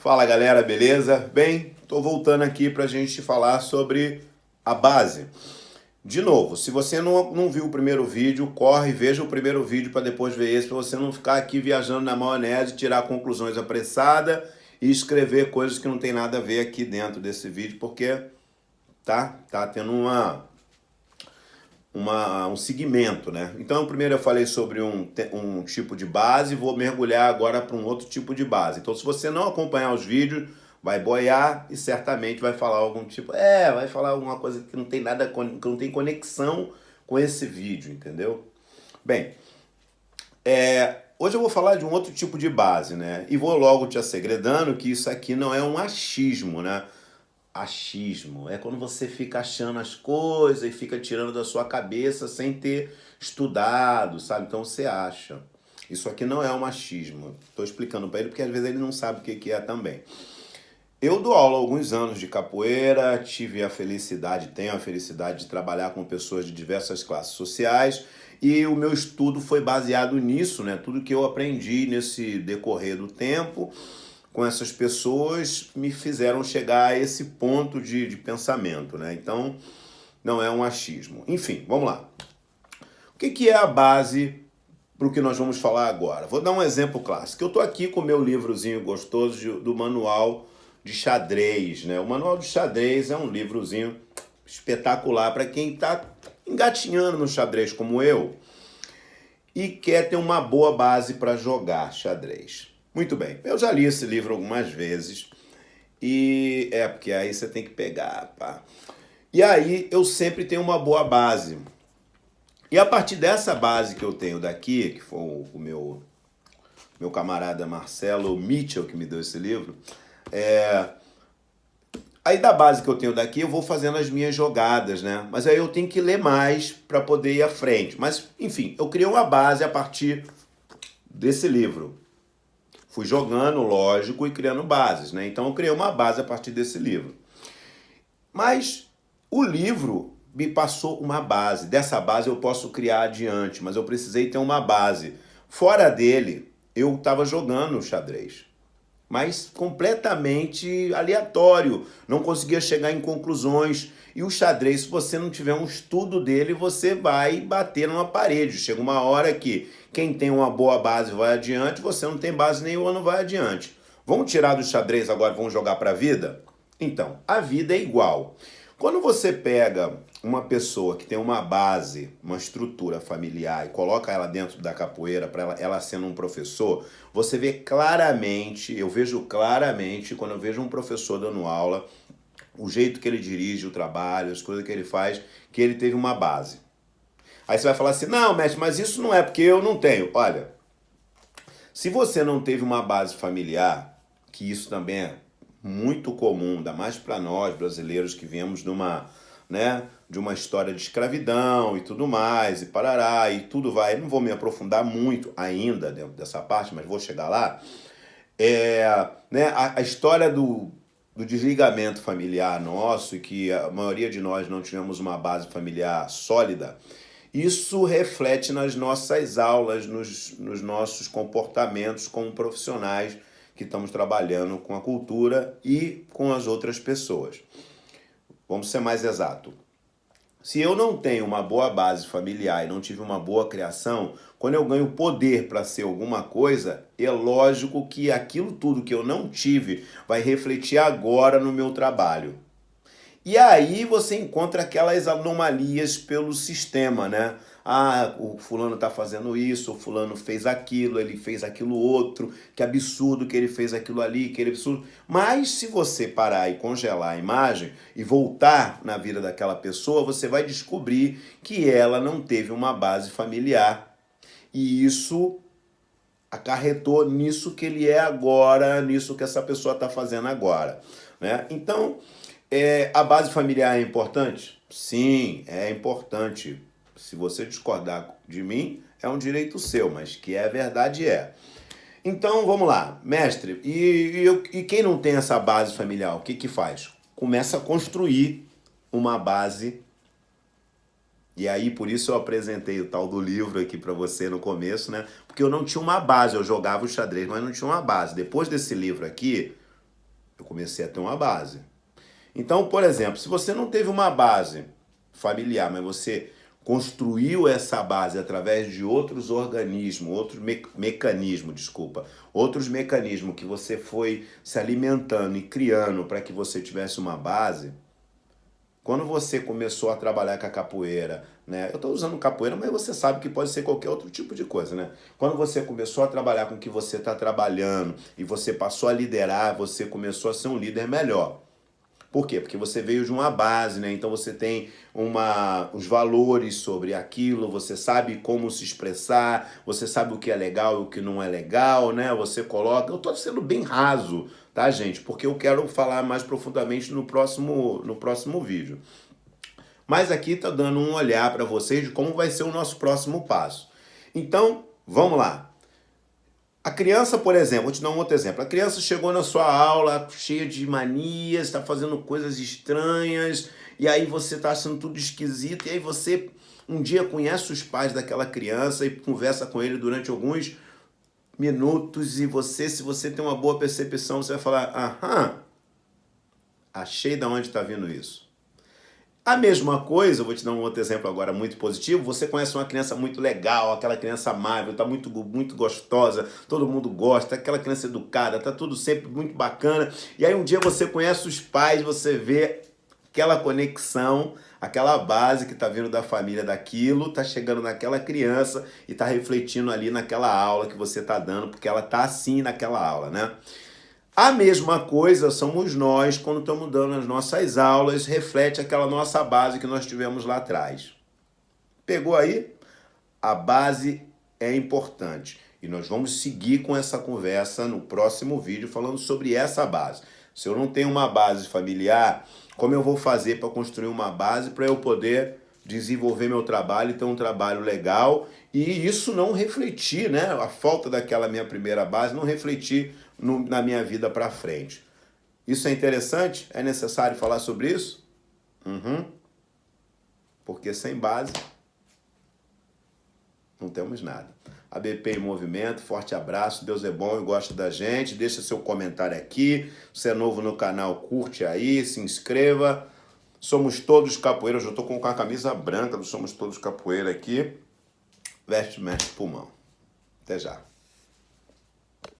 Fala galera, beleza? Bem, tô voltando aqui pra gente falar sobre a base. De novo, se você não viu o primeiro vídeo, corre, veja o primeiro vídeo para depois ver esse, para você não ficar aqui viajando na maionese, tirar conclusões apressadas e escrever coisas que não tem nada a ver aqui dentro desse vídeo, porque tá tendo um segmento, né? Então, primeiro eu falei sobre um tipo de base, vou mergulhar agora para um outro tipo de base. Então, se você não acompanhar os vídeos, vai boiar e certamente vai falar algum tipo, vai falar alguma coisa que não tem nada, que não tem conexão com esse vídeo, entendeu? Bem, hoje eu vou falar de um outro tipo de base, né? E vou logo te assegredando que isso aqui não é um achismo, né? Achismo é quando você fica achando as coisas e fica tirando da sua cabeça sem ter estudado, sabe? Então você acha. Isso aqui não é um achismo. Estou explicando para ele porque às vezes ele não sabe o que é também. Eu dou aula há alguns anos de capoeira, tenho a felicidade de trabalhar com pessoas de diversas classes sociais e o meu estudo foi baseado nisso, né? Tudo que eu aprendi nesse decorrer do tempo com essas pessoas me fizeram chegar a esse ponto de pensamento, né? Então, não é um achismo. Enfim, vamos lá. O que é a base para o que nós vamos falar agora? Vou dar um exemplo clássico. Eu estou aqui com o meu livrozinho gostoso do manual de xadrez, né? O manual de xadrez é um livrozinho espetacular para quem está engatinhando no xadrez como eu e quer ter uma boa base para jogar xadrez. Muito bem, eu já li esse livro algumas vezes e porque aí você tem que pegar, pá. E aí eu sempre tenho uma boa base. E a partir dessa base que eu tenho daqui, que foi o meu camarada Marcelo Mitchell que me deu esse livro, aí da base que eu tenho daqui eu vou fazendo as minhas jogadas, né? Mas aí eu tenho que ler mais para poder ir à frente. Mas, enfim, eu criei uma base a partir desse livro. Fui jogando, lógico, e criando bases, né? Então eu criei uma base a partir desse livro. Mas o livro me passou uma base. Dessa base eu posso criar adiante, mas eu precisei ter uma base. Fora dele, eu estava jogando xadrez, mas completamente aleatório. Não conseguia chegar em conclusões. E o xadrez, se você não tiver um estudo dele, você vai bater numa parede. Chega uma hora que quem tem uma boa base vai adiante, você não tem base nenhuma, não vai adiante. Vamos tirar do xadrez agora, vamos jogar para a vida? Então, a vida é igual. Quando você pega uma pessoa que tem uma base, uma estrutura familiar e coloca ela dentro da capoeira, para ela sendo um professor, você vê claramente, eu vejo claramente, quando eu vejo um professor dando aula, o jeito que ele dirige o trabalho, as coisas que ele faz, que ele teve uma base. Aí você vai falar assim, não, mestre, mas isso não é porque eu não tenho. Olha, se você não teve uma base familiar, que isso também é muito comum, ainda mais para nós brasileiros que viemos de uma história de escravidão e tudo mais, e parará, e tudo vai. Não vou me aprofundar muito ainda dentro dessa parte, mas vou chegar lá. A história do desligamento familiar nosso, e que a maioria de nós não tivemos uma base familiar sólida, isso reflete nas nossas aulas, nos nossos comportamentos como profissionais que estamos trabalhando com a cultura e com as outras pessoas. Vamos ser mais exato. Se eu não tenho uma boa base familiar e não tive uma boa criação, quando eu ganho poder para ser alguma coisa, é lógico que aquilo tudo que eu não tive vai refletir agora no meu trabalho. E aí você encontra aquelas anomalias pelo sistema, né? Ah, o fulano tá fazendo isso, o fulano fez aquilo, ele fez aquilo outro, que absurdo que ele fez aquilo ali, que ele absurdo. Mas se você parar e congelar a imagem e voltar na vida daquela pessoa, você vai descobrir que ela não teve uma base familiar. E isso acarretou nisso que ele é agora, nisso que essa pessoa está fazendo agora, né? Então, a base familiar é importante? Sim, é importante. Se você discordar de mim, é um direito seu, mas que é verdade é. Então, vamos lá, mestre, e quem não tem essa base familiar, o que faz? Começa a construir uma base. E aí, por isso eu apresentei o tal do livro aqui para você no começo, né? Porque eu não tinha uma base, eu jogava o xadrez, mas não tinha uma base. Depois desse livro aqui, Eu comecei a ter uma base. Então, por exemplo, se você não teve uma base familiar, mas você construiu essa base através de outros organismos, outros mecanismos que você foi se alimentando e criando para que você tivesse uma base. Quando você começou a trabalhar com a capoeira, né? Eu estou usando capoeira, mas você sabe que pode ser qualquer outro tipo de coisa, né? Quando você começou a trabalhar com o que você está trabalhando e você passou a liderar, você começou a ser um líder melhor. Por quê? Porque você veio de uma base, né? Então você tem os valores sobre aquilo, você sabe como se expressar, você sabe o que é legal e o que não é legal, né? Você coloca... Eu estou sendo bem raso, tá, gente? Porque eu quero falar mais profundamente no próximo vídeo. Mas aqui está dando um olhar para vocês de como vai ser o nosso próximo passo. Então, vamos lá. A criança, por exemplo, vou te dar um outro exemplo. A criança chegou na sua aula cheia de manias, está fazendo coisas estranhas, e aí você está achando tudo esquisito, e aí você um dia conhece os pais daquela criança e conversa com ele durante alguns minutos, e você, se você tem uma boa percepção, você vai falar, aham, achei de onde está vindo isso. A mesma coisa, eu vou te dar um outro exemplo agora muito positivo, você conhece uma criança muito legal, aquela criança amável, tá muito gostosa, todo mundo gosta, aquela criança educada, tá tudo sempre muito bacana, e aí um dia você conhece os pais, você vê aquela conexão, aquela base que tá vindo da família daquilo, tá chegando naquela criança e tá refletindo ali naquela aula que você tá dando, porque ela tá assim naquela aula, né? A mesma coisa somos nós quando estamos dando as nossas aulas, reflete aquela nossa base que nós tivemos lá atrás. Pegou aí? A base é importante. E nós vamos seguir com essa conversa no próximo vídeo falando sobre essa base. Se eu não tenho uma base familiar, como eu vou fazer para construir uma base para eu poder desenvolver meu trabalho e ter um trabalho legal e isso não refletir, né? A falta daquela minha primeira base não refletir na minha vida para frente. Isso é interessante? É necessário falar sobre isso? Porque sem base não temos nada. ABP em movimento, forte abraço, Deus é bom e gosta da gente. Deixa seu comentário aqui. Se é novo no canal, curte aí, se inscreva. Somos Todos Capoeira. Eu estou com a camisa branca do Somos Todos Capoeira aqui. Veste, mestre, pulmão. Até já.